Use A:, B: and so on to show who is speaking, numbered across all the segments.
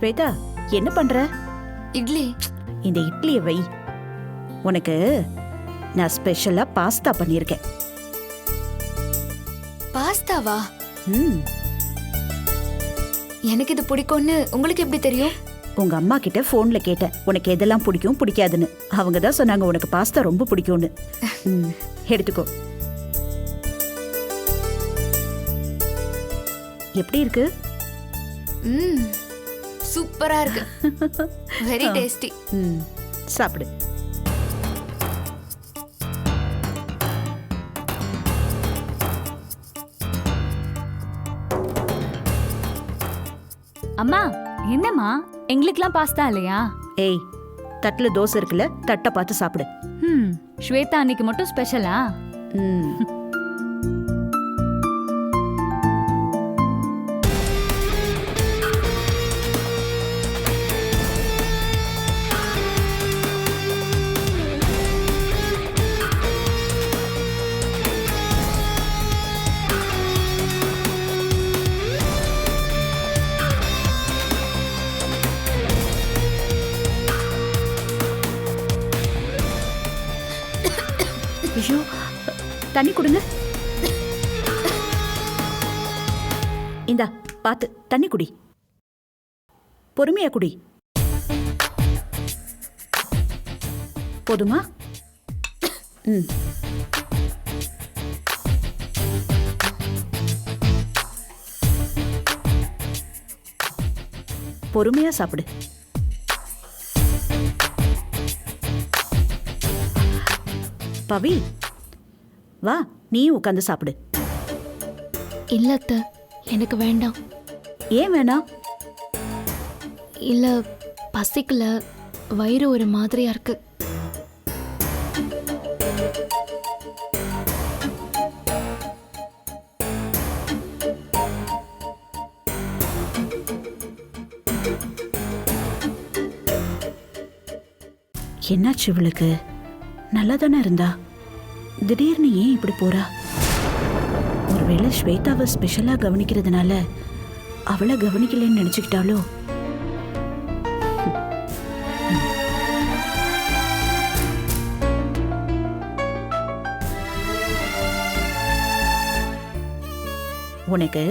A: ஸ்வேதா, என்ன பண்ற?
B: இட்லி.
A: இந்த இட்லியை வை. உனக்கு நான் ஸ்பெஷலா பாஸ்தா பண்ணியிருக்கேன்.
B: பாஸ்தாவா?
A: ம்,
B: எனக்கு இது பிடிக்கும்னு உங்களுக்கு எப்படி தெரியும்?
A: உங்க அம்மா கிட்ட போன்ல கேட்டேன் உனக்கு எதெல்லாம் பிடிக்கும் பிடிக்காதுன்னு. அவங்க தான் சொன்னாங்க உனக்கு பாஸ்தா ரொம்ப பிடிக்கும்னு. எடுத்துக்கோ. எப்படி இருக்கு?
B: சூப்பரா இருக்கு. Very tasty.
A: சாப்பிடு.
C: அம்மா, என்னம்மா எங்களுக்குலாம் பாஸ்தா இல்லையா?
A: ஏய், தட்டுல தோசை இருக்குல்ல, தட்டை பார்த்து சாப்பிடு.
C: ஸ்வேதா அன்னைக்கு மட்டும் ஸ்பெஷலா?
A: ம். ஐயோ, தண்ணி கொடுங்க. இந்தா பாத்து தண்ணி குடி. பொறுமையா குடி. போதுமா? ம். பொறுமையா சாப்பிடு. பவி, வா, நீ உட்காந்து சாப்பிடு.
D: இல்ல அத்தை, எனக்கு வேண்டாம்.
A: ஏன் வேணாம்?
D: இல்ல, பசிக்கல, வயிறு ஒரு மாதிரியா இருக்கு.
A: என்னாச்சு இவளுக்கு? நல்லா தானே இருந்தா, திடீர்னு ஏன் இப்படி போறா? ஒருவேளை ஸ்வேதாவை ஸ்பெஷலா கவனிக்கிறதுனால அவளை கவனிக்கலன்னு நினைச்சுக்கிட்டாலோ? உனக்கு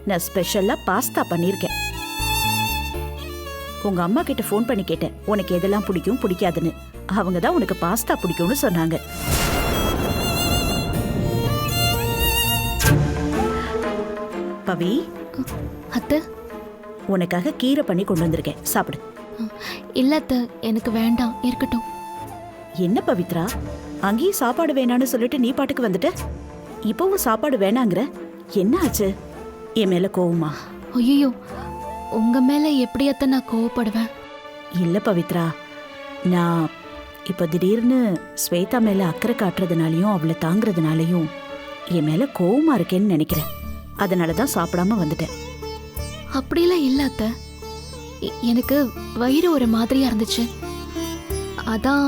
A: நான் ஸ்பெஷலா பாஸ்தா பண்ணியிருக்கேன். உங்க அம்மா கிட்ட ஃபோன் பண்ணி கேட்டேன் உனக்கு எதெல்லாம் பிடிக்கும் பிடிக்காதுன்னு. அவங்க தான் உனக்கு பாஸ்தா பிடிக்கும்னு சொன்னாங்க. பவி,
D: அத்தை,
A: உனக்காக கீரை பண்ணி கொண்டு வந்திருக்கேன், சாப்பிடு.
D: இல்ல அத்தை, எனக்கு வேண்டாம், இருக்கட்டும்.
A: என்ன பவித்ரா, அங்கேயும் சாப்பாடு வேணான்னு சொல்லிட்டு நீ பாட்டுக்கு வந்துட்ட. இப்பவும் சாப்பாடு வேணாங்கிற, என்ன ஆச்சு? என் மேல கோவமா?
D: ஐயோ, உங்க மேல எப்படி அத்தை நான் கோவப்படுவேன்?
A: இல்ல பவித்ரா, நான் இப்ப திடீர்னு ஸ்வேதா மேல அக்கறை காட்டுறதுனாலயும் அவளை தாங்கிறதுனாலயும் என் மேல கோவமா இருக்கேன்னு நினைக்கிறேன். அதனாலதான் சாப்பிடாம வந்துட்டேன்.
D: அப்படிலாம் இல்ல அத்தை, எனக்கு வயிறு ஒரு மாதிரியா இருந்துச்சு. அதான்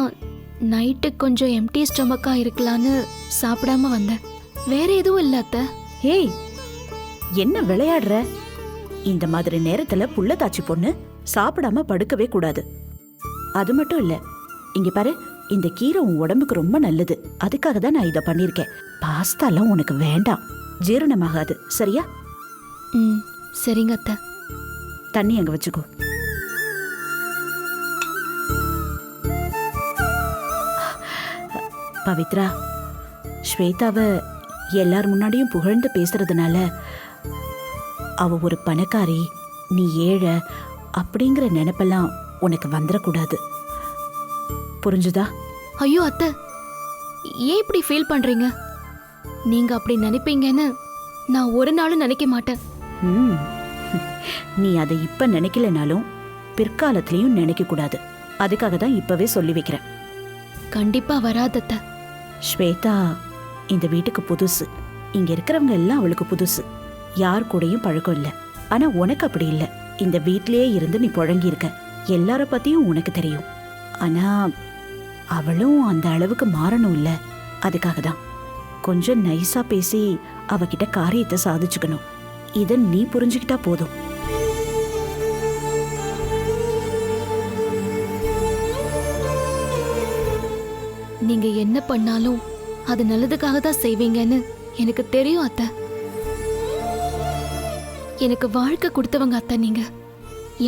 D: நைட்டு கொஞ்சம் எம்டி ஸ்டொமக்கா இருக்கலான்னு சாப்பிடாம வந்தேன். வேற எதுவும் இல்ல அத்தை.
A: ஏய், என்ன விளையாடுற? இந்த மாதிரி நேரத்துல புள்ளத்தாச்சி பொண்ணு சாப்பிடாம படுக்கவே கூடாது. அது மட்டும் இல்ல, இங்க பாரு, இந்த கீரை உன் உடம்புக்கு ரொம்ப நல்லது. அதுக்காக தான் நான் இதை பண்ணிருக்கேன். பாஸ்தாலாம் உனக்கு வேண்டாம், ஜீரணமாகாது, சரியா?
D: சரிங்க அத்தை.
A: தண்ணி அங்க வச்சுக்கோ. பவித்ரா, ஸ்வேதாவை எல்லார் முன்னாடியும் புகழ்ந்து பேசுறதுனால அவ ஒரு பணக்காரி, நீ ஏழை அப்படிங்கிற நினைப்பெல்லாம் உனக்கு வந்துடக்கூடாது. புரிஞ்சுதா?
D: ஐயோ அத்தை, ஏன் இப்படி ஃபீல் பண்றீங்க? நீங்க அப்படி நினைப்பீங்கன்னு நான் ஒரு நாளும் நினைக்க மாட்டேன்.
A: நீ அதை இப்ப நினைக்கலனாலும் பிற்காலத்திலையும் நினைக்க கூடாது. அதுக்காக தான் இப்பவே சொல்லி வைக்கிறேன்.
D: கண்டிப்பா வராத அத்தை.
A: ஸ்வேதா இந்த வீட்டுக்கு புதுசு. இங்க இருக்கிறவங்க எல்லாம் அவளுக்கு புதுசு. யார் கூடயும் பழக்கம் இல்ல. ஆனா உனக்கு அப்படி இல்ல. இந்த வீட்லயே இருந்து நீ புழங்கி இருக்க. எல்லார பத்தியும் உனக்கு தெரியும். ஆனா அவளும் அந்த அளவுக்கு மாறணும் இல்ல. அதுக்காக தான் கொஞ்சம் நைஸா பேசி அவகிட்ட காரியத்தை சாதிச்சுக்கணும். இத நீ புரிஞ்சுக்கிட்டா போதும்.
D: நீங்க என்ன பண்ணாலும் அது நல்லதுக்காக தான் செய்வீங்கன்னு எனக்கு தெரியும் அத்தை. எனக்கு வாழ்க்கை கொடுத்தவங்க அத்தை நீங்க.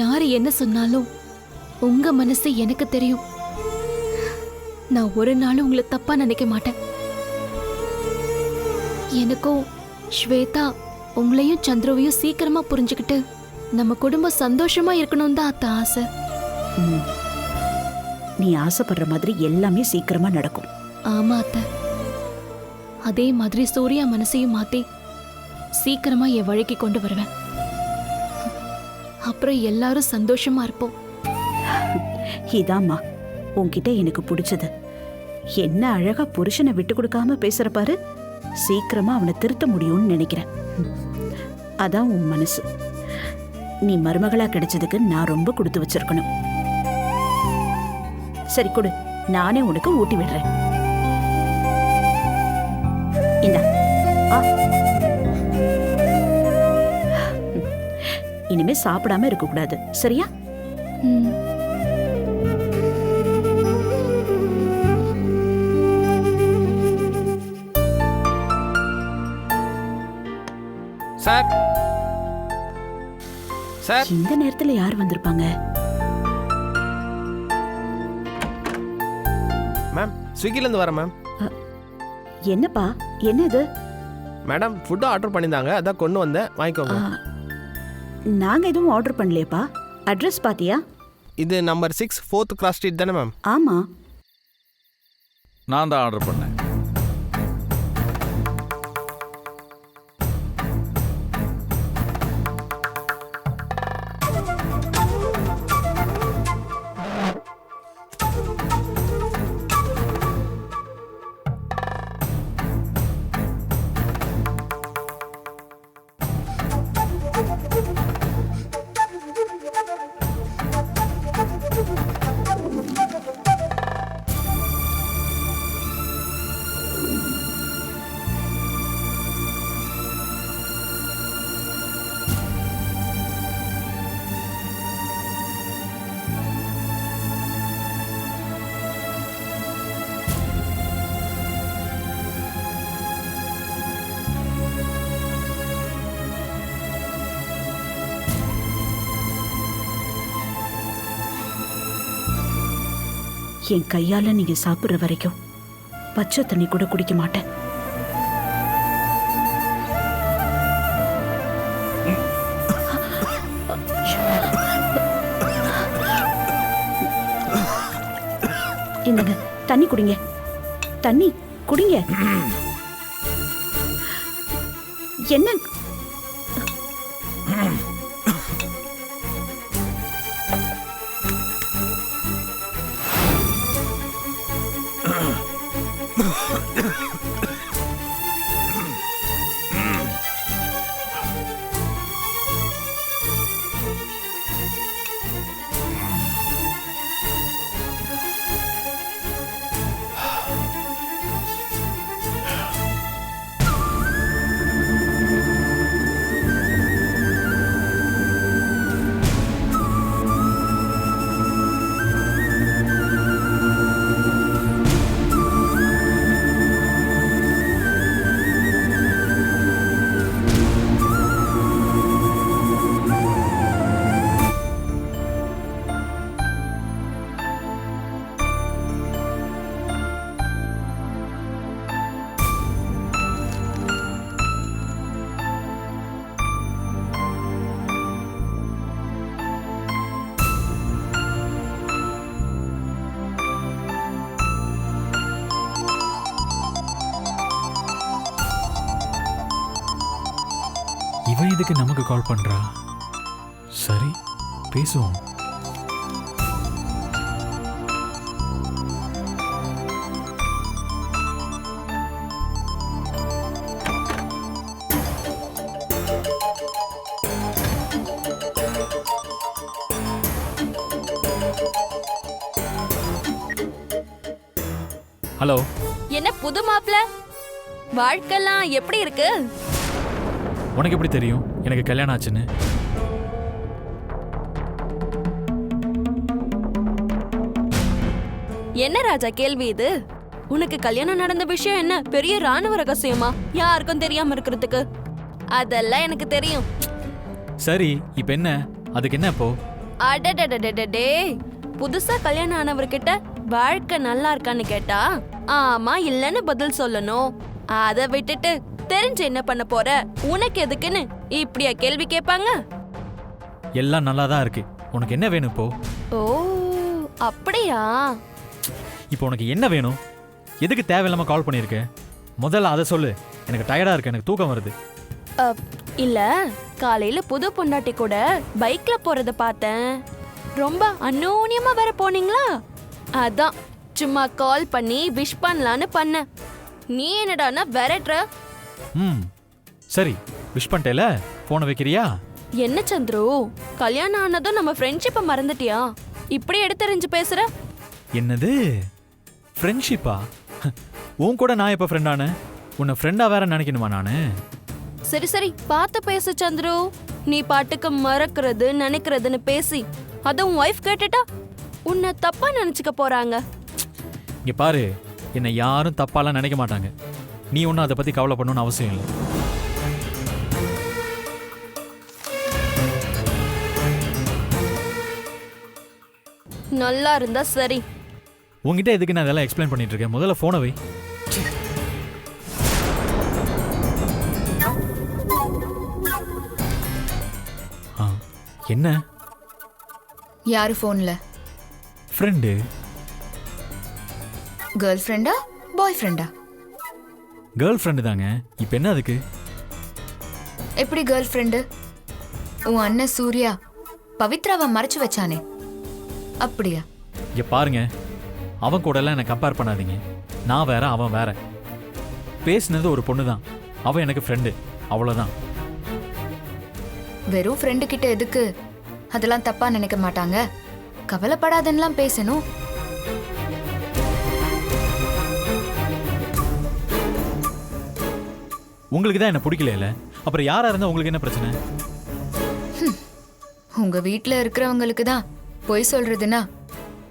D: யாரு என்ன சொன்னாலும் உங்க மனசு எனக்கு தெரியும். நான் ஒரு நாளும் உங்களை தப்பா நினைக்க மாட்டேன். எனக்கும் ஸ்வேதா உங்களையும் சந்துருவையும் சீக்கிரமா புரிஞ்சுக்கிட்டு நம்ம குடும்பம் சந்தோஷமா இருக்கணும் தான் அத்தை ஆசை.
A: ம். நீ ஆசைப்படுற மாதிரி எல்லாமே சீக்கிரமா நடக்கும்.
D: ஆமா அத்தை. அதே மாதிரி சூர்யா மனசையும் மாத்தி சீக்கிரமா என் வழிக்கு கொண்டு வருவேன். அப்புறம் எல்லாரும் சந்தோஷமா இருப்போம்.
A: இதாம்மா உன்கிட்ட எனக்கு பிடிச்சது. என்ன அழகா புருஷனை விட்டு கொடுக்காம பேசுற பாரு. சீக்கிரமா அவனை திருத்த முடியும்னு நினைக்கிறேன். அதான் உன் மனசு. நீ மருமகளா கிடைச்சதுக்கு நான் ரொம்ப கொடுத்து வச்சிருக்கணும். சரி கொடு, நானே உனக்கு ஊட்டி விடுறேன். இந்தா. இனிமே சாப்பிடாம இருக்க கூடாது, சரியா?
D: ம்.
E: சார் சார்
A: இந்த நேரத்துல யார் வந்திருப்பாங்க?
E: மேம், ஸ்விக்கிலேருந்து வரேன் மேம்.
A: என்னப்பா, என்ன இது?
E: மேடம், ஃபுட்டு ஆர்டர் பண்ணியிருந்தாங்க, அதான் கொண்டு வந்தேன், வாங்கிக்கோங்க.
A: நாங்க எதுவும் ஆர்டர் பண்ணலையேப்பா. அட்ரஸ் பாத்தியா?
E: இது நம்பர் 6 4th கிராஸ் ஸ்ட்ரீட் தானே மேம்?
A: ஆமா.
F: நான் தான் ஆர்டர் பண்ணேன்.
A: என் கையால நீங்க சாப்பிடுற வரைக்கும் பச்சை தண்ணி கூட குடிக்க மாட்டேன். இந்தங்க தண்ணி குடிங்க. தண்ணி குடிங்க. என்ன?
G: இவன் எதுக்கு நமக்கு கால் பண்றா? சரி, பேசுவோம். ஹலோ.
H: என்ன புது மாப்பிள்ள? வாழ்க்கைலாம் எப்படி இருக்கு?
G: உனக்கு எப்படி தெரியும் எனக்கு கல்யாணம் ஆச்சுன்னு?
H: என்ன ராஜா கேள்வி இது? உனக்கு கல்யாணம் நடந்த விஷயம் என்ன பெரிய ராணுவ ரகசியமா யாருக்கும் தெரியாம இருக்கிறதுக்கு? அதெல்லாம் எனக்கு தெரியும்.
G: சரி இப்போ என்ன, அதுக்கு என்ன இப்போ?
H: அடடடடடே, புதுசா கல்யாணம் ஆனவர்கிட்ட வாழ்க்கை நல்லா இருக்கான்னு கேட்டா ஆமா இல்லன்னு பதில் சொல்லணும். அத விட்டுட்டு தெரிஞ்சு என்ன பண்ண போற, உனக்கு எதுக்குன்னு இப்படியா கேள்வி கேட்பாங்க?
G: எல்லாம் நல்லா தான் இருக்கு. உனக்கு என்ன வேணும் இப்போ?
H: ஓ அப்படியா?
G: இப்போ உனக்கு என்ன வேணும்? எதுக்கு தேவையில்லாம கால் பண்ணியிருக்க? முதல்ல அதை சொல்லு. எனக்கு டயர்டா இருக்கு, எனக்கு தூக்கம் வருது.
H: இல்ல, காலையில புது பொண்டாட்டி கூட பைக்ல போறத பார்த்தேன். ரொம்ப அந்யோன்யமா வேற போனீங்களா? அதான் சும்மா கால் பண்ணி விஷ் பண்ணலான்னு பண்ண. நீ என்னடான்னா விரட்டுற.
G: ம் சரி, விஷ் பண்ணிட்டேல, போனை வைக்கிறியா?
H: என்ன சந்துரு, கல்யாணம் ஆனதும் நம்ம ஃப்ரெண்ட்ஷிப்பை மறந்துட்டியா? இப்படி எடுத்தறிஞ்சு பேசுற?
G: என்னது ஃப்ரெண்ட்ஷிப்பா? உன் கூட நான் எப்போ ஃப்ரெண்டானு? உன்னை ஃப்ரெண்டா வேற நினைக்கணுமா நானு?
H: சரி சரி பார்த்து பேசு சந்துரு. நீ பாட்டுக்கு மறக்கிறது நினைக்கிறதுன்னு பேசி அதை உன் ஒய்ஃப் கேட்டுட்டா உன்னை தப்பா நினைச்சுக்க போறாங்க.
G: இங்க பாரு, என்னை யாரும் தப்பாலாம் நினைக்க மாட்டாங்க. நீ ஒன்றும் அதை பத்தி கவலைப்படணும்னு அவசியம் இல்லை.
H: நல்லா இருந்தா சரி.
G: உங்ககிட்ட எதுக்கு நான் இதெல்லாம் எக்ஸ்பிளைன் பண்ணிட்டு இருக்கேன்? முதல்ல போனை வை. ஆ, என்ன?
B: யாரு ஃபோன்ல?
G: ஃப்ரெண்டு.
B: கேர்ள் ஃப்ரெண்டா பாய் ஃப்ரெண்டா?
G: கேர்ள் ஃப்ரெண்டு தாங்க. இப்போ என்ன அதுக்கு?
B: எப்படி கேர்ள் ஃப்ரெண்டு? உன் அண்ணன் சூர்யா பவித்ராவை மறைச்சு வச்சானே, அப்படியா?
G: இங்க பாருங்க, அவன் கூட எல்லாம் என்னை கம்பேர் பண்ணாதீங்க. நான் வேற, அவன் வேற. பேசினது ஒரு பொண்ணு தான், அவன் எனக்கு ஃப்ரெண்டு, அவ்வளோதான்.
B: வெறும் ஃப்ரெண்டு கிட்ட எதுக்கு அதெல்லாம் தப்பா நினைக்க மாட்டாங்க? கவலைப்படாதன்னுலாம் பேசணும்.
G: உங்களுக்கு தான் என்ன பிடிக்கல, அப்புறம் யாரா இருந்தா உங்களுக்கு என்ன பிரச்சனை?
B: உங்க வீட்ல இருக்கிறவங்களுக்கு தான் பொய் சொல்றதுன்னா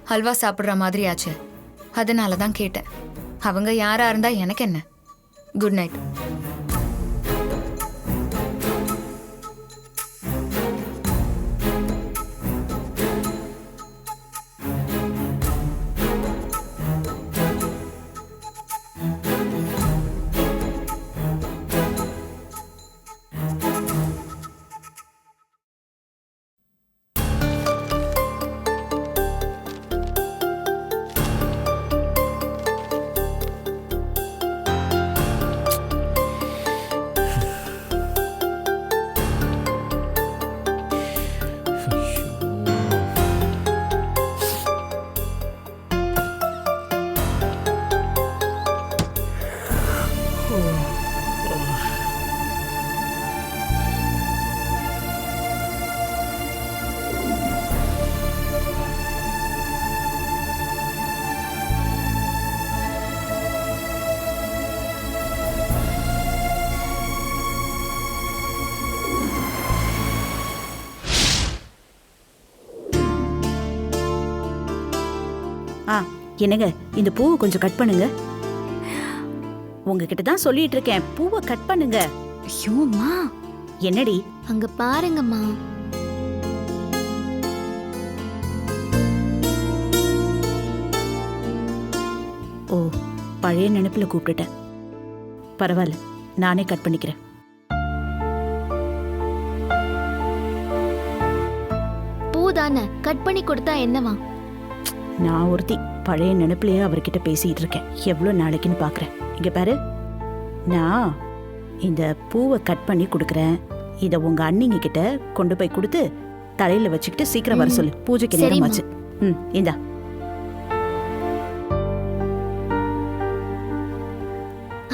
B: ஹல்வா சாப்பிடுற மாதிரி ஆச்சு. அதனால தான் கேட்டேன். அவங்க யாரா இருந்தா எனக்கு என்ன? Good night.
A: ஆ என்னங்க, இந்த பூவை கொஞ்சம் கட் பண்ணுங்க. உங்ககிட்ட தான் சொல்லிட்டு இருக்கேன், பூவை கட் பண்ணுங்க.
D: ஐயோம்மா,
A: என்னடி?
D: அங்க பாருங்கம்மா.
A: ஓ, பழைய நினைப்புல கூப்பிட்டுட்டேன். பரவாயில்ல, நானே கட் பண்ணிக்கிறேன்.
D: பூதானே, கட் பண்ணி கொடுத்தா என்னவா?
A: நான் ஒருத்தி பழைய நினைப்புலயே அவர்கிட்ட பேசிட்டு இருக்கேன். எவ்வளவு நாளைக்குன்னு பாக்குறேன். இங்க பாரு, நான் இந்த பூவை கட் பண்ணி கொடுக்கறேன். இத உங்க அண்ணிங்க கிட்ட கொண்டு போய் கொடுத்து தலையில வச்சுக்கிட்டு சீக்கிரம் வர சொல்லு. பூஜைக்கு நேரமாச்சு. இந்தா.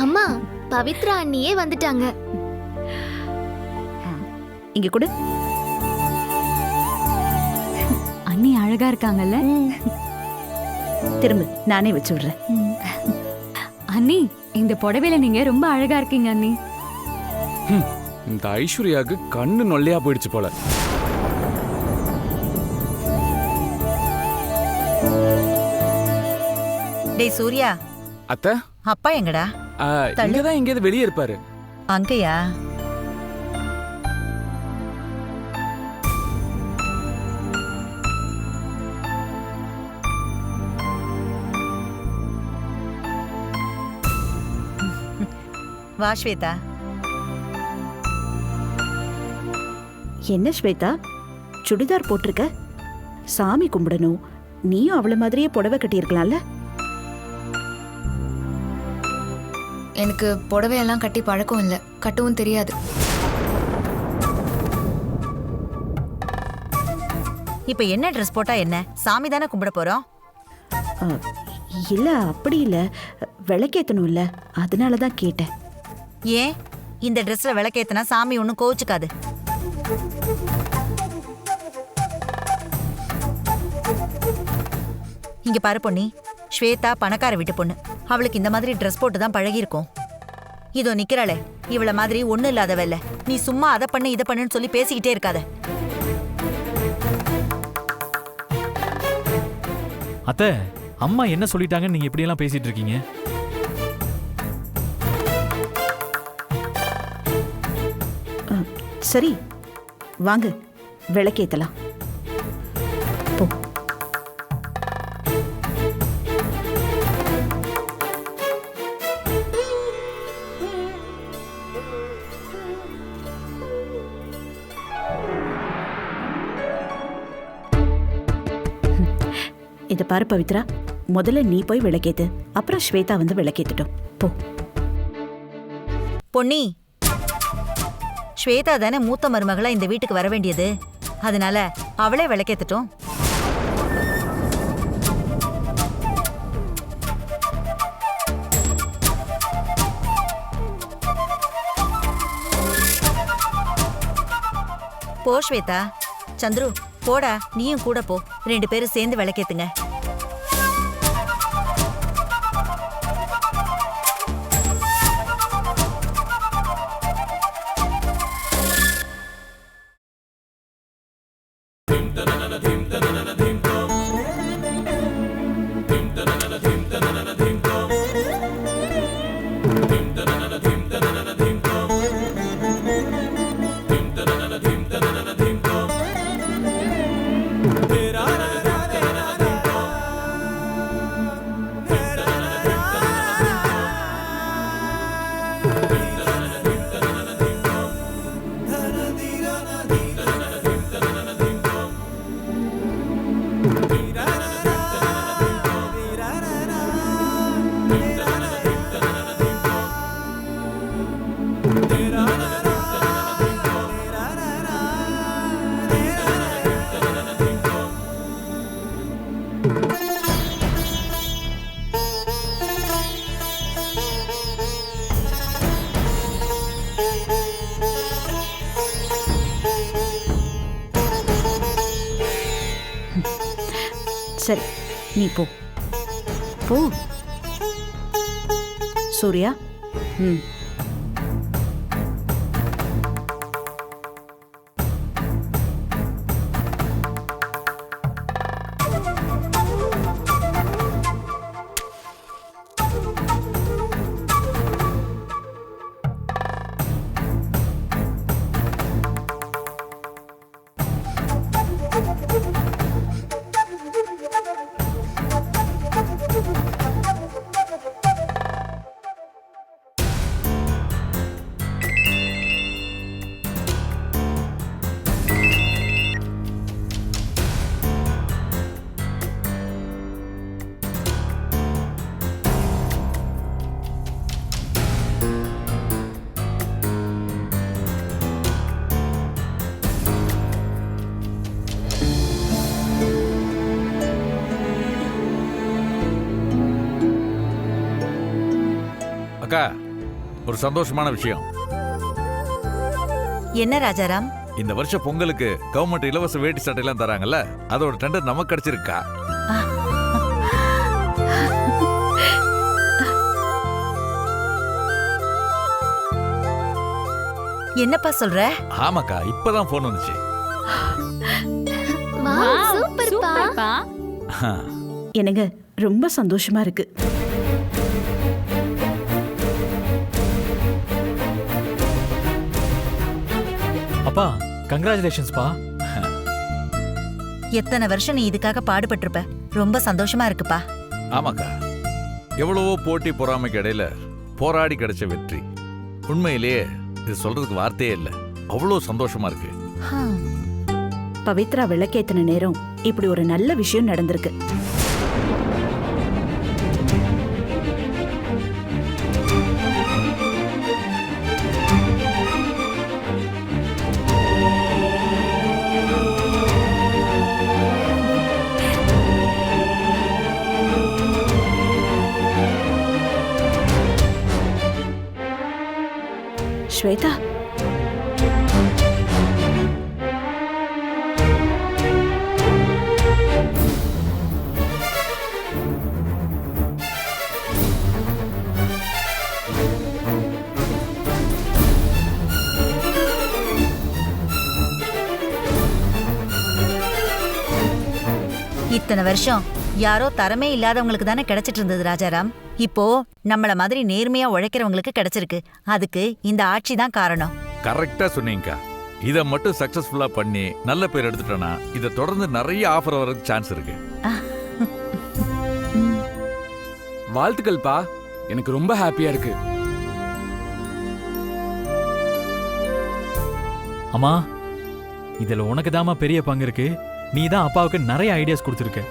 D: அம்மா, பவித்ரா அண்ணியே வந்துட்டாங்க.
A: இங்க கொடு.
C: அண்ணி அழகா இருக்காங்கல்ல?
A: திரும்ப நானே வச்சு விடுறேன்.
C: அண்ணி, இந்த புடவையில நீங்க ரொம்ப அழகா இருக்கீங்க அண்ணி.
F: இந்த ஐஸ்வர்யாவுக்கு கண்ணு நொல்லையா போயிடுச்சு போல.
I: டேய் சூர்யா,
F: அத்தை
I: அப்பா எங்கடா?
F: இங்கதான் எங்கேயாவது வெளியே இருப்பாரு.
I: அங்கயா? வா ஸ்வேதா.
A: என்ன ஸ்வேதா, சுடிதார் போட்டிருக்க? சாமி கும்பிடணும், நீயும் அவளை மாதிரியே புடவை கட்டியிருக்கலாம்ல.
B: எனக்கு புடவையெல்லாம் கட்டி பழக்கம் இல்லை, கட்டவும் தெரியாது.
I: இப்ப என்ன ட்ரெஸ் போட்டா என்ன? சாமி தானே கும்பிட போறோம்.
A: இல்ல அப்படி இல்ல, விளக்கேத்தணும் இல்ல, அதனால தான் கேட்டேன்.
I: ஏன் இந்த ட்ரெஸ்ல விளக்கேத்தனா சாமி ஒன்னும் கோவிச்சுக்காது. இங்க பாரு பொன்னி, ஸ்வேதா பணக்கார வீட்டு பொண்ணு. அவளுக்கு இந்த மாதிரி ட்ரெஸ் போட்டு தான் பழகி இருக்கும். இதோ நிக்கிறாளே, இவள மாதிரி ஒண்ணு இல்லாதவ இல்ல. நீ சும்மா அதை பண்ணு இதை பண்ணுன்னு சொல்லி பேசிக்கிட்டே இருக்காத.
G: அத்தை, அம்மா என்ன சொல்லிட்டாங்கன்னு நீங்க இப்படி எல்லாம் பேசிட்டு இருக்கீங்க?
A: சரி வாங்க விளக்கேத்தலாம். போ. இத பாரு பவித்ரா, முதல்ல நீ போய் விளக்கேத்து, அப்புறம் ஸ்வேதா வந்து விளக்கேத்துட்டோம். போ.
I: பொன்னி, ஸ்வேதா தானே மூத்த மருமகளா இந்த வீட்டுக்கு வர வேண்டியது, அதனால அவளே விளக்கேத்துட்டோம். போ ஸ்வேதா. சந்துரு போடா, நீயும் கூட போ. 2 பேரும் சேர்ந்து விளக்கேத்துங்க.
A: சரி நீ போ. போ சூர்யா. ம்.
J: அக்கா, ஒரு சந்தோஷமான விஷயம்.
I: என்ன ராஜாராம்?
J: இந்த வருஷம் பொங்கலுக்கு கவர்மெண்ட் இலவச வேட்டி சட்டையெல்லாம் தராங்கல்ல, அதோட டெண்டர் நமக்கு கிடைச்சிருக்கா.
I: என்னப்பா சொல்ற?
J: ஆமாக்கா, இப்பதான் போன் வந்துச்சு.
C: சூப்பர்ப்பா.
A: என்னங்க ரொம்ப சந்தோஷமா இருக்கு.
G: அப்பா கங்க்ராச்சுலேஷன்ஸ்பா.
I: எத்தனை வருஷம் நீ இதுக்காக பாடுபட்டிருப்ப. ரொம்ப சந்தோஷமா இருக்குப்பா.
J: ஆமாக்கா, எவ்வளவோ போட்டி பொறாமைக்கு இடையில போராடி கிடைச்ச வெற்றி. உண்மையிலேயே இது சொல்றதுக்கு வார்த்தையே இல்லை. அவ்வளோ சந்தோஷமா இருக்கு.
A: பவித்ரா விளக்கேத்தின நேரம் இப்படி ஒரு நல்ல விஷயம் நடந்திருக்கு. ஸ்வேதா,
I: இத்தனை வருஷம் யாரோ தரமே இல்லாதவங்களுக்கு தானே கிடைச்சிட்டு இருந்தது ராஜாராம். இப்போ நம்மள மாதிரி நேர்மையா உழைக்கிறவங்களுக்கு கிடைச்சிருக்கு. அதுக்கு இந்த ஆட்சி தான் காரணம்.
J: கரெக்டா சொன்னீங்கக்கா. இதை மட்டும் சக்சஸ்ஃபுல்லா பண்ணி நல்ல பேர் எடுத்துட்டோன்னா இதை தொடர்ந்து நிறைய ஆஃபர் வரதுக்கு சான்ஸ் இருக்கு.
F: வாழ்த்துக்கள்ப்பா, எனக்கு ரொம்ப ஹாப்பியா இருக்கு.
G: அம்மா, இதுல உனக்கு தாமா பெரிய பங்கு இருக்கு. நீ தான் அப்பாவுக்கு நிறைய ஐடியாஸ் கொடுத்துருக்க.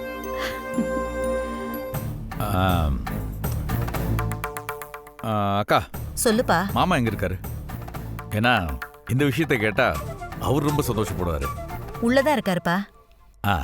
J: அக்கா,
I: சொல்லுப்பா.
J: மாமா எங்க இருக்காரு? ஏன்னா இந்த விஷயத்தை கேட்டா அவர் ரொம்ப சந்தோஷப்படுவாரு.
I: உள்ளதா இருக்காருப்பா.
J: ஆ